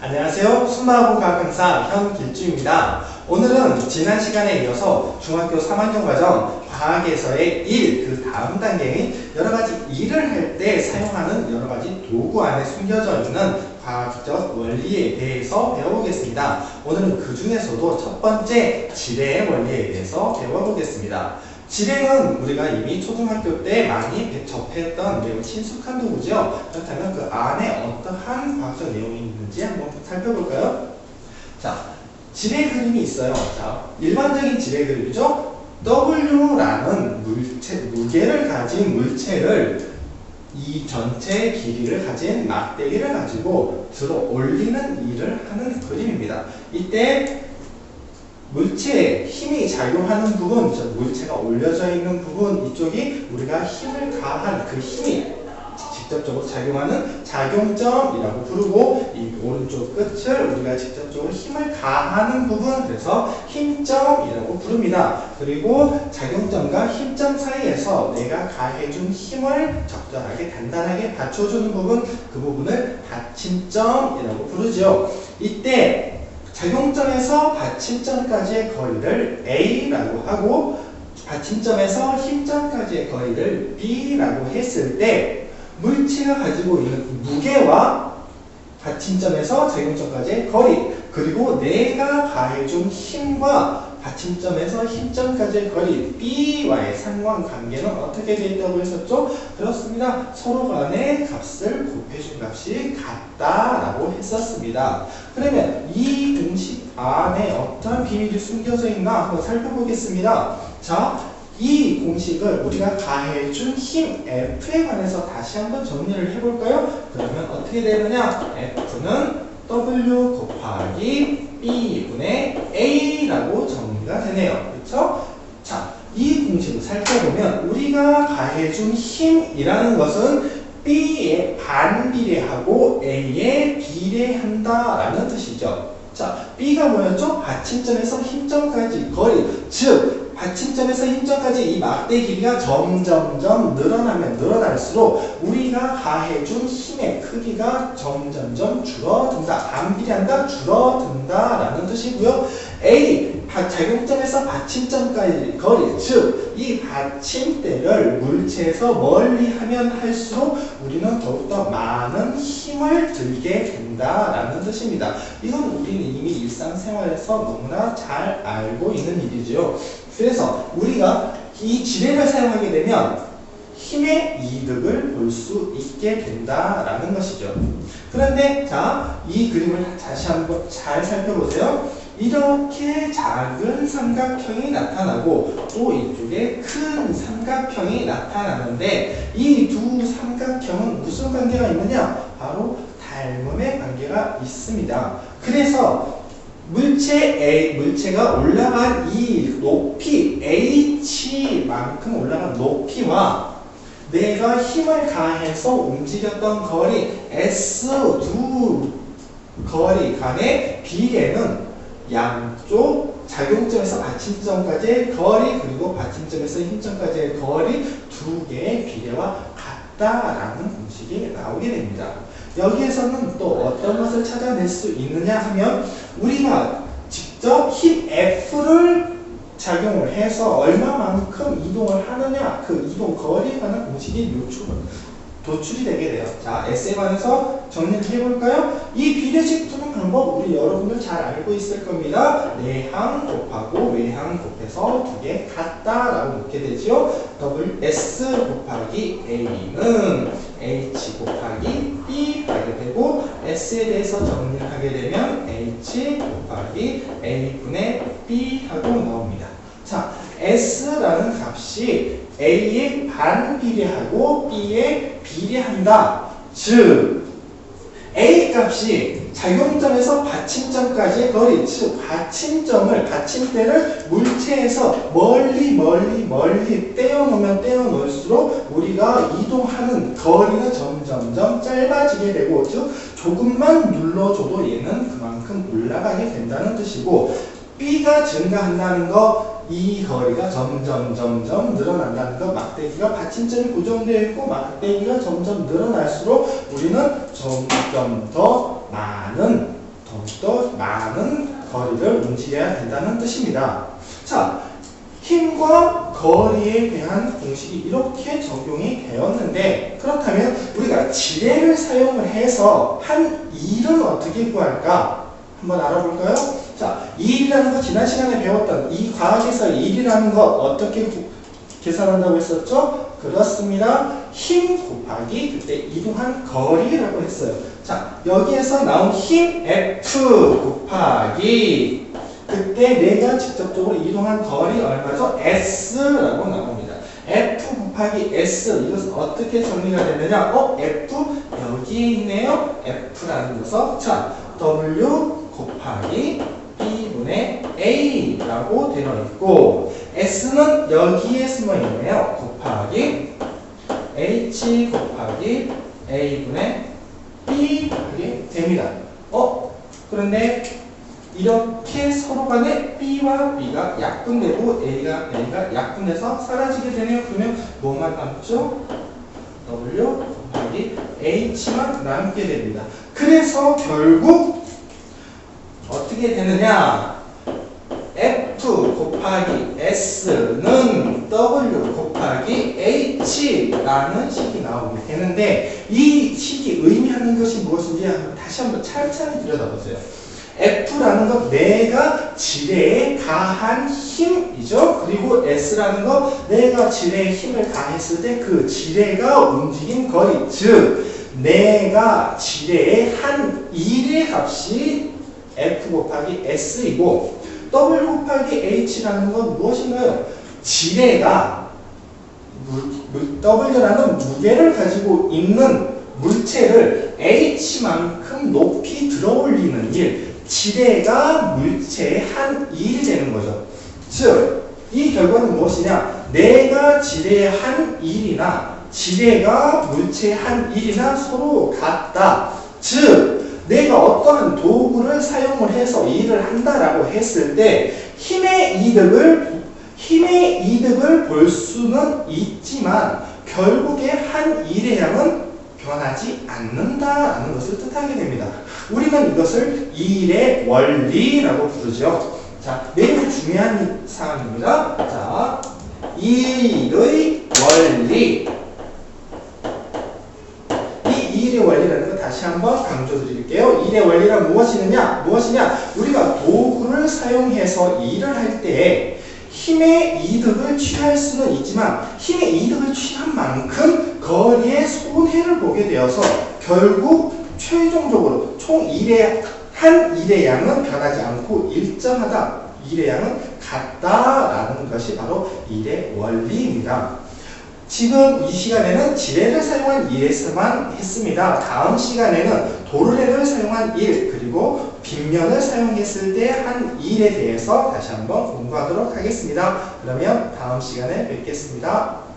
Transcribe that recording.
안녕하세요. 수마하고 과학 강사 현길주입니다. 오늘은 지난 시간에 이어서 중학교 3학년 과정 과학에서의 일, 그 다음 단계인 여러가지 일을 할 때 사용하는 여러가지 도구 안에 숨겨져 있는 과학적 원리에 대해서 배워보겠습니다. 오늘은 그 중에서도 첫 번째 지뢰의 원리에 대해서 배워보겠습니다. 지뢰는 우리가 이미 초등학교 때 많이 접했던 매우 친숙한 도구죠. 그렇다면 그 안에 어떠한 과학적 내용이 있는지 한번 살펴볼까요? 자, 지뢰 그림이 있어요. 자, 일반적인 지뢰 그림이죠. W라는 무게를 가진 물체를 이 전체 길이를 가진 막대기를 가지고 들어 올리는 일을 하는 그림입니다. 이때 물체에 힘이 작용하는 부분, 물체가 올려져 있는 부분, 이쪽이 우리가 힘을 가한 그 힘이 직접적으로 작용하는 작용점이라고 부르고, 이 오른쪽 끝을 우리가 직접적으로 힘을 가하는 부분, 그래서 힘점이라고 부릅니다. 그리고 작용점과 힘점 사이에서 내가 가해준 힘을 적절하게 단단하게 받쳐주는 부분, 그 부분을 받침점이라고 부르죠. 이때 작용점에서 받침점까지의 거리를 A라고 하고 받침점에서 힘점까지의 거리를 B라고 했을 때 물체가 가지고 있는 무게와 받침점에서 작용점까지의 거리, 그리고 내가 가해준 힘과 받침점에서 힘점까지의 거리 B와의 상관관계는 어떻게 되어 있다고 했었죠? 그렇습니다. 서로 간의 값을 곱해준 값이 같다라고 했었습니다. 그러면 이 공식 안에 어떤 비밀이 숨겨져 있나 한번 살펴보겠습니다. 자, 이 공식을 우리가 가해준 힘 F에 관해서 다시 한번 정리를 해볼까요? 그러면 어떻게 되느냐? F는 W 곱하기 B분의 A라고 정리가 되네요. 그렇죠? 자, 이 공식을 살펴보면 우리가 가해준 힘이라는 것은 B에 반비례하고 A에 비례한다라는 뜻이죠. 자, B가 뭐였죠? 받침점에서 힘점까지 거리, 즉 받침점에서 힘점까지 이 막대 길이가 점점점 늘어나면 늘어날수록 우리가 가해준 힘의 크기가 점점점 줄어든다. 반비례한다, 줄어든다 라는 뜻이고요. A, 작용점에서 받침점까지 거리, 즉 이 받침대를 물체에서 멀리 하면 할수록 우리는 더욱더 많은 힘을 들게 된다라는 뜻입니다. 이건 우리는 이미 일상생활에서 너무나 잘 알고 있는 일이죠. 그래서 우리가 이 지뢰를 사용하게 되면 힘의 이득을 볼 수 있게 된다라는 것이죠. 그런데 자, 이 그림을 다시 한번 잘 살펴보세요. 이렇게 작은 삼각형이 나타나고 또 이쪽에 큰 삼각형이 나타나는데 이 두 삼각형은 무슨 관계가 있느냐? 바로 닮음의 관계가 있습니다. 그래서 물체가 올라간 이 높이 h만큼 올라간 높이와 내가 힘을 가해서 움직였던 거리 s 두 거리 간의 비례는 양쪽 작용점에서 받침점까지의 거리 그리고 받침점에서 힘점까지의 거리 두 개의 비례와 같다라는 공식이 나오게 됩니다. 여기에서는 또 어떤 것을 찾아낼 수 있느냐 하면 우리가 직접 힘 F를 작용을 해서 얼마만큼 이동을 하느냐 그 이동 거리에 관한 공식이 도출이 되게 돼요. 자, S에 관해서 정리를 해볼까요? 이 비례식 푸는 방법 우리 여러분들 잘 알고 있을 겁니다. 내항 곱하고 외항 곱해서 두 개 같다라고 놓게 되죠. S 곱하기 A는 H 곱하기 B 하게 되고 S에 대해서 정리를 하게 되면 H 곱하기 A분의 B 하고 나옵니다. 자, S라는 값이 A에 반비례하고 B에 비례한다. 즉 A 값이 작용점에서 받침점까지의 거리, 즉 받침대를 물체에서 멀리 떼어놓으면 떼어놓을수록 우리가 이동하는 거리는 점점점 짧아지게 되고, 즉 조금만 눌러줘도 얘는 그만큼 올라가게 된다는 뜻이고, B가 증가한다는 거, 이 거리가 점점 늘어난다는 것, 막대기가 받침점이 고정되어 있고 막대기가 점점 늘어날수록 우리는 점점 더 많은 더욱더 많은 거리를 움직여야 된다는 뜻입니다. 자, 힘과 거리에 대한 공식이 이렇게 적용이 되었는데, 그렇다면 우리가 지뢰를 사용을 해서 한 일은 어떻게 구할까? 한번 알아볼까요? 자, 일이라는 거 지난 시간에 배웠던 이 과학에서 일이라는 거 어떻게 계산한다고 했었죠? 그렇습니다. 힘 곱하기 그때 이동한 거리라고 했어요. 자, 여기에서 나온 힘 F 곱하기 그때 내가 직접적으로 이동한 거리 얼마죠? S라고 나옵니다. F 곱하기 S, 이것은 어떻게 정리가 되느냐? F 여기에 있네요. F라는 녀석. 자, W 곱하기 B분의 A라고 되어 있고, S는 여기에 숨어 있네요. 곱하기 H 곱하기 A분의 B 하게 됩니다. 그런데 이렇게 서로 간에 B와 B가 약분되고 A가 약분돼서 사라지게 되네요. 그러면 뭐만 남죠? W 곱하기 H만 남게 됩니다. 그래서 결국 어떻게 되느냐? F 곱하기 S는 W 곱하기 H라는 식이 나오게 되는데, 이 식이 의미하는 것이 무엇인지 다시 한번 차근차근 들여다보세요. F라는 것, 내가 지뢰에 가한 힘이죠. 그리고 S라는 것, 내가 지뢰에 힘을 가했을 때 그 지뢰가 움직인 거리, 즉 내가 지뢰에 한 일의 값이 F 곱하기 S이고, W 곱하기 H라는 건 무엇인가요? 지뢰가 W라는 무게를 가지고 있는 물체를 H만큼 높이 들어올리는 일, 지뢰가 물체의 한 일이 되는 거죠. 즉, 이 결과는 무엇이냐? 내가 지뢰의 한 일이나 지뢰가 물체의 한 일이나 서로 같다. 즉, 내가 어떠한 도구를 사용을 해서 일을 한다라고 했을 때 힘의 이득을 볼 수는 있지만 결국에 한 일의 양은 변하지 않는다라는 것을 뜻하게 됩니다. 우리는 이것을 일의 원리라고 부르죠. 자, 매우 중요한 사항입니다. 자, 일의 원리. 이 일의 원리라는 거 다시 한번 강조드릴게요. 일의 원리란 무엇이냐? 우리가 도구를 사용해서 일을 할 때 힘의 이득을 취할 수는 있지만 힘의 이득을 취한 만큼 거리의 손해를 보게 되어서 결국 최종적으로 총 한 일의 양은 변하지 않고 일정하다. 일의 양은 같다라는 것이 바로 일의 원리입니다. 지금 이 시간에는 지뢰를 사용한 일에서만 했습니다. 다음 시간에는 도르래를 사용한 일, 그리고 빗면을 사용했을 때 한 일에 대해서 다시 한번 공부하도록 하겠습니다. 그러면 다음 시간에 뵙겠습니다.